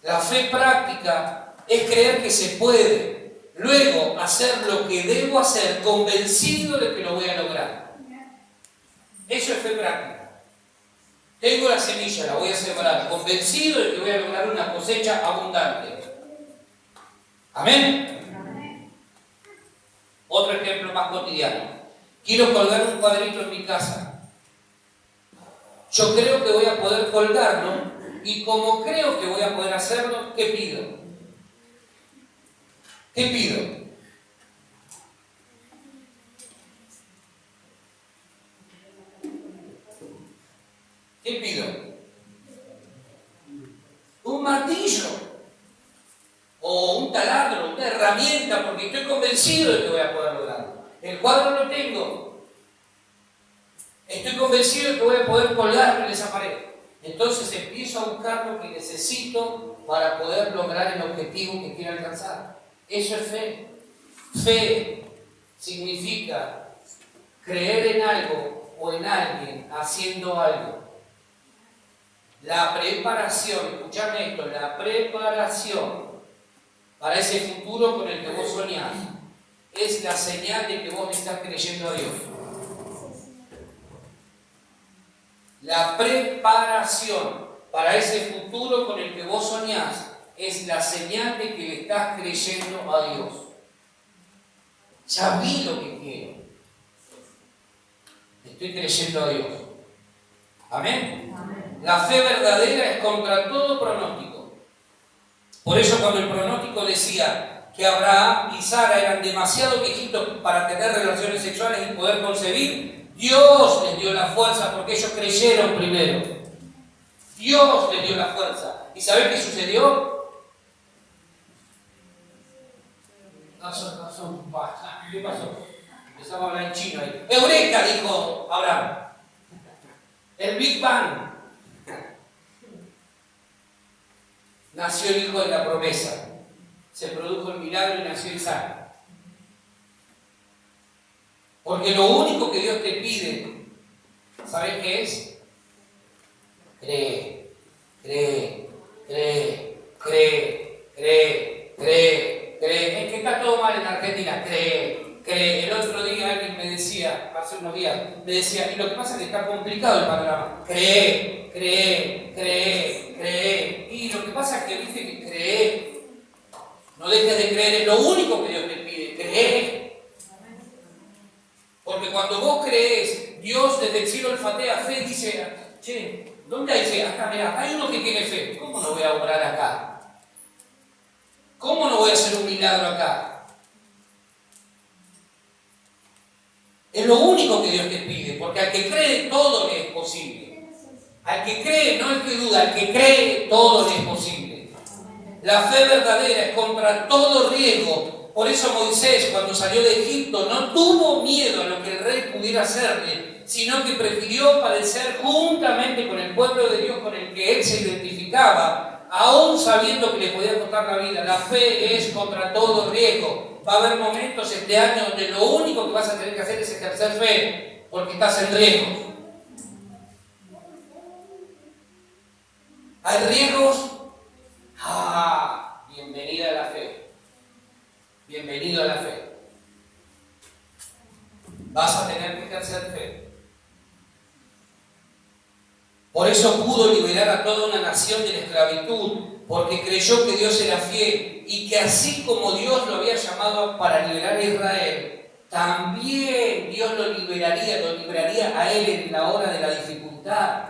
La fe práctica es creer que se puede, luego hacer lo que debo hacer, convencido de que lo voy a lograr. Eso es fe práctica. Tengo la semilla, la voy a sembrar, convencido de que voy a lograr una cosecha abundante. ¿Amén? Otro ejemplo más cotidiano. Quiero colgar un cuadrito en mi casa. Yo creo que voy a poder colgarlo y como creo que voy a poder hacerlo, ¿qué pido? ¿Qué pido? ¿Qué pido? Un martillo o un taladro, una herramienta, porque estoy convencido de que voy a poder lograrlo. El cuadro lo tengo. Estoy convencido de que voy a poder colgarlo en esa pared. Entonces empiezo a buscar lo que necesito para poder lograr el objetivo que quiero alcanzar. Eso es fe. Fe significa creer en algo o en alguien haciendo algo. La preparación, escuchame esto, la preparación para ese futuro con el que vos soñás es la señal de que vos le estás creyendo a Dios. La preparación para ese futuro con el que vos soñás es la señal de que le estás creyendo a Dios. Ya vi lo que quiero. Le estoy creyendo a Dios. ¿Amén? Amén. La fe verdadera es contra todo pronóstico. Por eso cuando el pronóstico decía que Abraham y Sara eran demasiado viejitos para tener relaciones sexuales y poder concebir, Dios les dio la fuerza porque ellos creyeron primero. Dios les dio la fuerza. ¿Y sabés qué sucedió? ¿Qué pasó? Empezamos a hablar en chino ahí. ¡Eureka!, dijo Abraham. El Big Bang. Nació el hijo de la promesa. Se produjo el milagro y nació Isaac. Porque lo único que Dios te pide, ¿sabes qué es? Cree, cree, cree, cree, cree, cree, cree. Es que está todo mal en Argentina. Cree, cree. El otro día alguien me decía, hace unos días, me decía, y lo que pasa es que está complicado el panorama. Cree, cree, cree, cree. Y lo que pasa es que viste que cree. No dejes de creer, es lo único que Dios te pide, cree. Porque cuando vos crees, Dios desde el cielo olfatea fe, dice, che, ¿dónde hay fe? Acá, mirá, acá hay uno que tiene fe. ¿Cómo no voy a obrar acá? ¿Cómo no voy a hacer un milagro acá? Es lo único que Dios te pide, porque al que cree todo le es posible. Al que cree, no el que duda, al que cree todo le es posible. La fe verdadera es contra todo riesgo. Por eso Moisés, cuando salió de Egipto, no tuvo miedo a lo que el rey pudiera hacerle, sino que prefirió padecer juntamente con el pueblo de Dios con el que él se identificaba, aún sabiendo que le podía costar la vida. La fe es contra todo riesgo. Va a haber momentos este año donde lo único que vas a tener que hacer es ejercer fe, porque estás en riesgo. ¿Hay riesgos? Bienvenida a la fe. Bienvenido a la fe. Vas a tener que ejercer fe. Por eso pudo liberar a toda una nación de la esclavitud, porque creyó que Dios era fiel y que así como Dios lo había llamado para liberar a Israel, también Dios lo liberaría a él en la hora de la dificultad.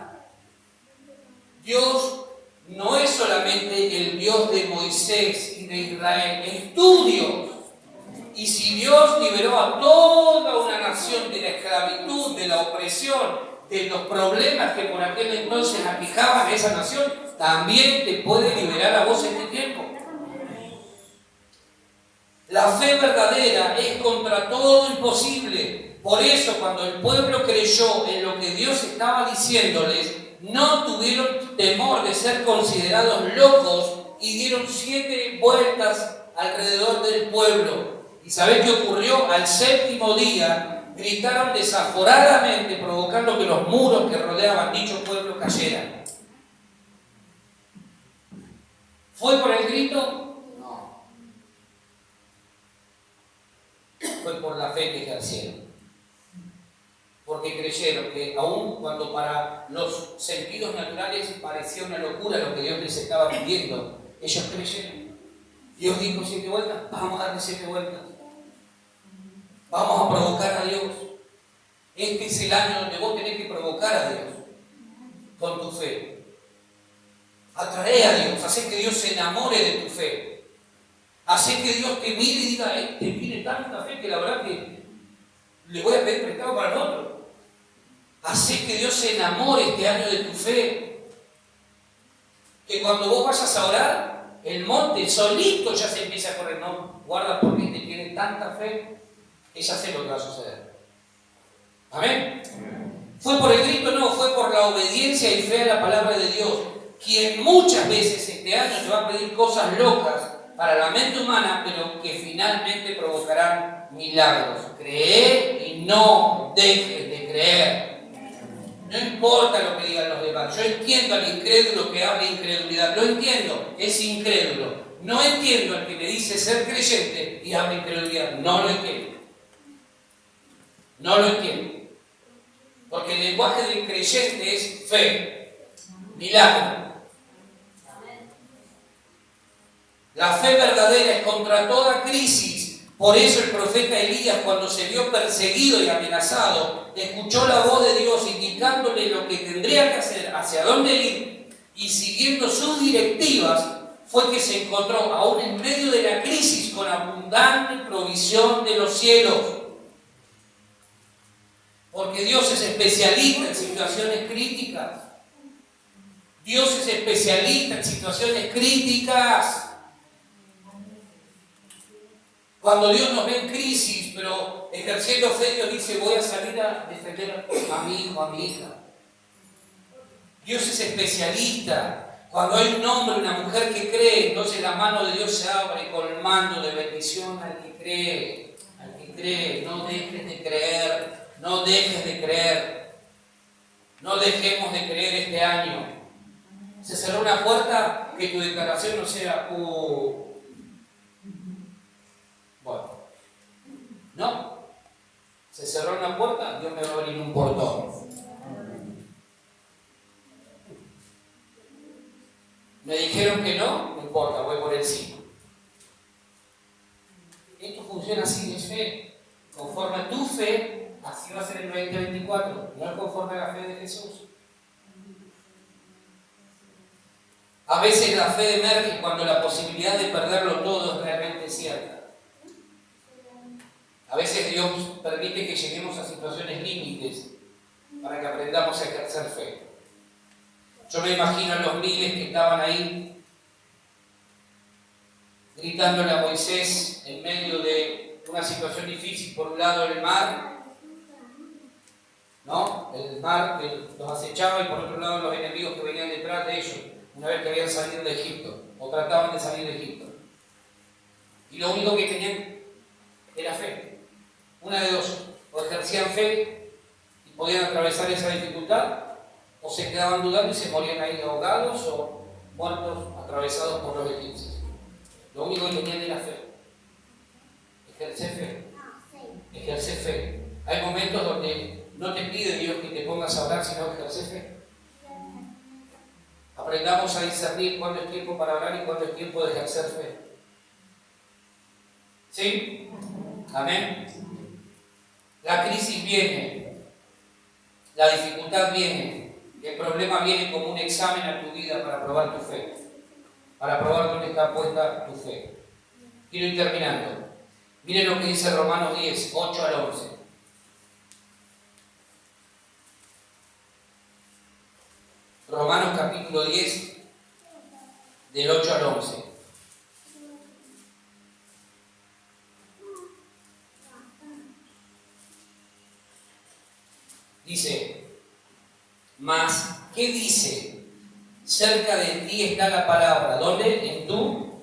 Dios no es solamente el Dios de Moisés y de Israel, es tu Dios. Y si Dios liberó a toda una nación de la esclavitud, de la opresión, de los problemas que por aquel entonces aquejaban a esa nación, también te puede liberar a vos en este tiempo. La fe verdadera es contra todo imposible. Por eso, cuando el pueblo creyó en lo que Dios estaba diciéndoles, no tuvieron temor de ser considerados locos y dieron 7 vueltas alrededor del pueblo. ¿Y sabés qué ocurrió? Al 7º día gritaron desaforadamente, provocando que los muros que rodeaban dicho pueblo cayeran. ¿Fue por el grito? No. Fue por la fe que ejercieron. Porque creyeron que aun cuando para los sentidos naturales parecía una locura lo que Dios les estaba pidiendo, ellos creyeron. Dios dijo 7 vueltas, vamos a darle 7 vueltas. Vamos a provocar a Dios. Este es el año donde vos tenés que provocar a Dios con tu fe. Atrae a Dios, hacer que Dios se enamore de tu fe. Hacer que Dios te mire y diga, tiene tanta fe que la verdad que le voy a pedir prestado para el otro. Hacer que Dios se enamore este año de tu fe. Que cuando vos vayas a orar, el monte solito ya se empieza a correr. No, guarda porque te tiene tanta fe que ya sé lo que va a suceder. ¿Amén? ¿Fue por el grito? No, fue por la obediencia y fe a la palabra de Dios. Quien muchas veces este año te va a pedir cosas locas para la mente humana, pero que finalmente provocarán milagros. Cree y no dejes de creer. No importa lo que digan los demás. Yo entiendo al incrédulo que habla incredulidad. Lo entiendo, es incrédulo. No entiendo al que me dice ser creyente y habla incredulidad. No lo entiendo. No lo entiendo. Porque el lenguaje del creyente es fe, milagro. La fe verdadera es contra toda crisis. Por eso el profeta Elías, cuando se vio perseguido y amenazado, escuchó la voz de Dios indicándole lo que tendría que hacer, hacia dónde ir, y siguiendo sus directivas, fue que se encontró aún en medio de la crisis con abundante provisión de los cielos. Porque Dios es especialista en situaciones críticas. Dios es especialista en situaciones críticas. Cuando Dios nos ve en crisis, pero ejerciendo fe, Dios dice, voy a salir a defender a mi hijo, a mi hija. Dios es especialista. Cuando hay un hombre, una mujer que cree, entonces la mano de Dios se abre colmando de bendición al que cree. Al que cree, no dejes de creer, no dejes de creer. No dejemos de creer este año. Se cerró una puerta, que tu declaración no sea, bueno, no. Se cerró una puerta, Dios me va a abrir un portón. Me dijeron que no, no importa, voy por el sí. Esto funciona así, es fe. Conforme a tu fe, así va a ser el 2024, no conforme a la fe de Jesús. A veces la fe emerge cuando la posibilidad de perderlo todo es realmente cierta. A veces Dios permite que lleguemos a situaciones límites para que aprendamos a ejercer fe. Yo me imagino a los miles que estaban ahí gritándole a Moisés en medio de una situación difícil, por un lado el mar, ¿no? El mar que los acechaba, y por otro lado los enemigos que venían detrás de ellos, una vez que habían salido de Egipto, o trataban de salir de Egipto. Y lo único que tenían era fe. Una de dos, o ejercían fe y podían atravesar esa dificultad, o se quedaban dudando y se morían ahí ahogados o muertos atravesados por los egipcios. Lo único que tenían era fe. Ejercer fe. Ejercer fe. Hay momentos donde no te pide Dios que te pongas a orar, sino ejercer fe. Aprendamos a discernir cuándo es tiempo para orar y cuándo es tiempo de ejercer fe. ¿Sí? Amén. La crisis viene, la dificultad viene, el problema viene como un examen a tu vida para probar tu fe, para probar dónde está puesta tu fe. Quiero ir terminando. Miren lo que dice Romanos 10, 8 al 11. Romanos capítulo 10, del 8 al 11. Dice, mas, ¿qué dice? Cerca de ti está la palabra. ¿Dónde? En tu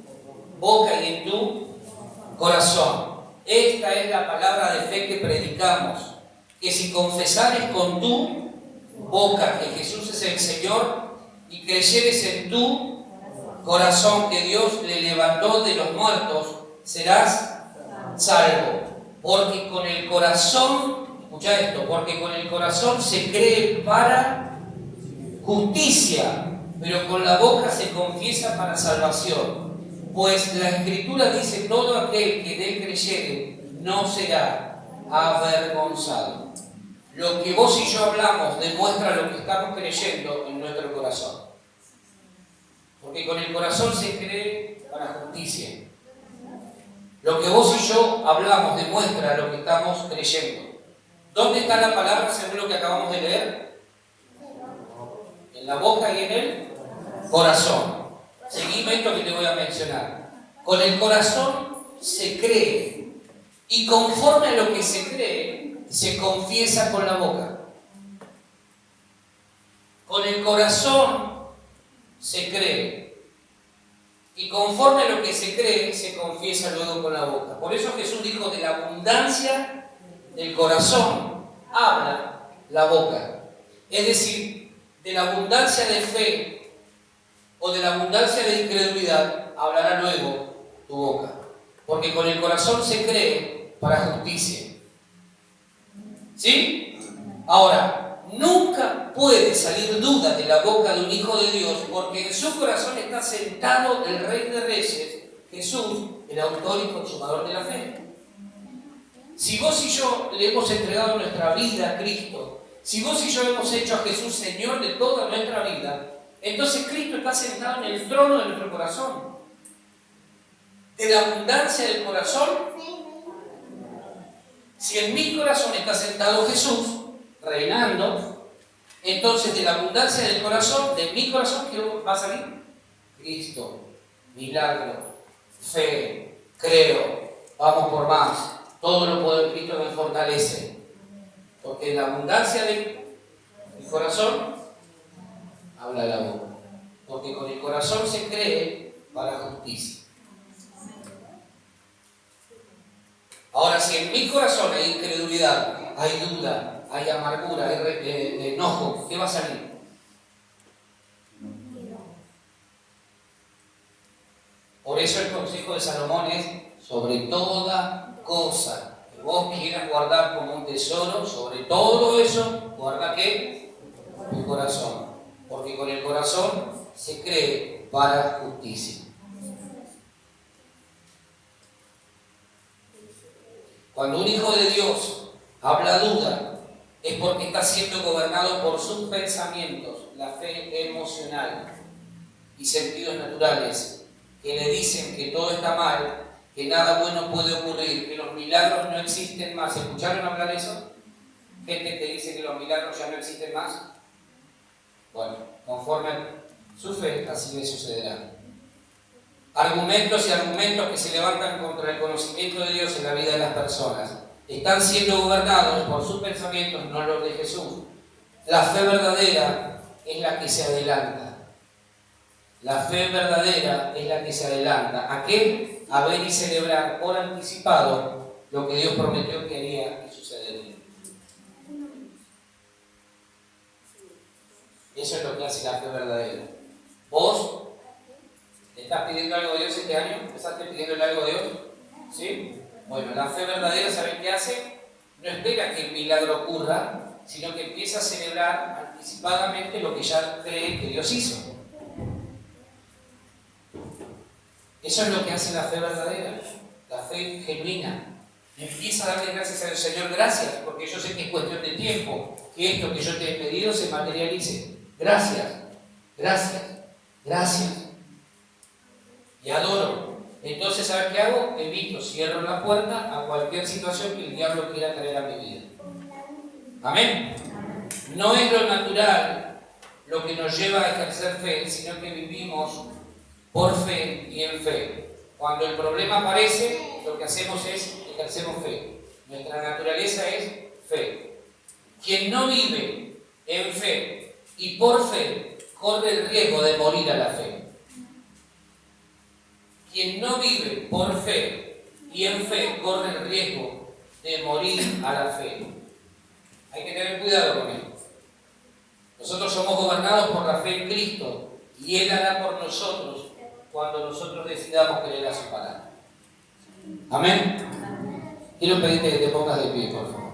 boca y en tu corazón. Esta es la palabra de fe que predicamos. Que si confesares con tu boca que Jesús es el Señor y creyeres en tu corazón que Dios le levantó de los muertos, serás salvo. Porque con el corazón, escucha esto, porque con el corazón se cree para justicia, pero con la boca se confiesa para salvación. Pues la Escritura dice, todo aquel que de él creyere no será avergonzado. Lo que vos y yo hablamos demuestra lo que estamos creyendo en nuestro corazón. Porque con el corazón se cree para justicia. Lo que vos y yo hablamos demuestra lo que estamos creyendo. ¿Dónde está la palabra según lo que acabamos de leer? En la boca y en el corazón. Seguime esto que te voy a mencionar. Con el corazón se cree, y conforme a lo que se cree, se confiesa con la boca. Con el corazón se cree, Y conforme a lo que se cree, se confiesa luego con la boca. Por eso Jesús dijo, de la abundancia del corazón habla la boca. Es decir, de la abundancia de fe o de la abundancia de incredulidad hablará luego tu boca. Porque con el corazón se cree para justicia. ¿Sí? Ahora, nunca puede salir duda de la boca de un hijo de Dios, porque en su corazón está sentado el Rey de Reyes, Jesús, el autor y consumador de la fe. Si vos y yo le hemos entregado nuestra vida a Cristo, si vos y yo hemos hecho a Jesús Señor de toda nuestra vida, entonces Cristo está sentado en el trono de nuestro corazón. De la abundancia del corazón, si en mi corazón está sentado Jesús, reinando, entonces de la abundancia del corazón, de mi corazón, ¿qué va a salir? Cristo, milagro, fe, creo, vamos por más, todo lo puedo en Cristo me fortalece. Porque de la abundancia del corazón, habla la boca. Porque con el corazón se cree para justicia. Ahora, si en mi corazón hay incredulidad, hay duda, hay amargura, hay enojo, ¿qué va a salir? Por eso el consejo de Salomón es, sobre toda cosa que vos quieras guardar como un tesoro, sobre todo eso, guarda ¿qué? Tu corazón. Porque con el corazón se cree para justicia. Cuando un hijo de Dios habla duda, es porque está siendo gobernado por sus pensamientos, la fe emocional y sentidos naturales, que le dicen que todo está mal, que nada bueno puede ocurrir, que los milagros no existen más. ¿Escucharon hablar eso? Gente que dice que los milagros ya no existen más. Bueno, conforme su fe, así le sucederá. Argumentos y argumentos que se levantan contra el conocimiento de Dios en la vida de las personas están siendo gobernados por sus pensamientos, no los de Jesús. La fe verdadera es la que se adelanta. La fe verdadera es la que se adelanta. ¿A qué? A ver y celebrar por anticipado lo que Dios prometió que haría y sucedería. Eso es lo que hace la fe verdadera. Vos ¿estás pidiendo algo a Dios este año? ¿Empezaste pidiéndole algo a Dios? ¿Sí? Bueno, la fe verdadera, ¿saben qué hace? No espera que el milagro ocurra, sino que empieza a celebrar anticipadamente lo que ya cree que Dios hizo. Eso es lo que hace la fe verdadera, la fe genuina. Empieza a darle gracias al Señor, gracias, porque yo sé que es cuestión de tiempo, que esto que yo te he pedido se materialice. Gracias, gracias, gracias. Y adoro. Entonces, ¿sabes qué hago? Evito, cierro la puerta a cualquier situación que el diablo quiera traer a mi vida. Amén. No es lo natural lo que nos lleva a ejercer fe, sino que vivimos por fe y en fe. Cuando el problema aparece, lo que hacemos es ejercemos fe. Nuestra naturaleza es fe. Quien no vive en fe y por fe corre el riesgo de morir a la fe. Quien no vive por fe y en fe corre el riesgo de morir a la fe. Hay que tener cuidado con esto. Nosotros somos gobernados por la fe en Cristo y Él hará por nosotros cuando nosotros decidamos creer a su palabra. Amén. Quiero pedirte que te pongas de pie, por favor.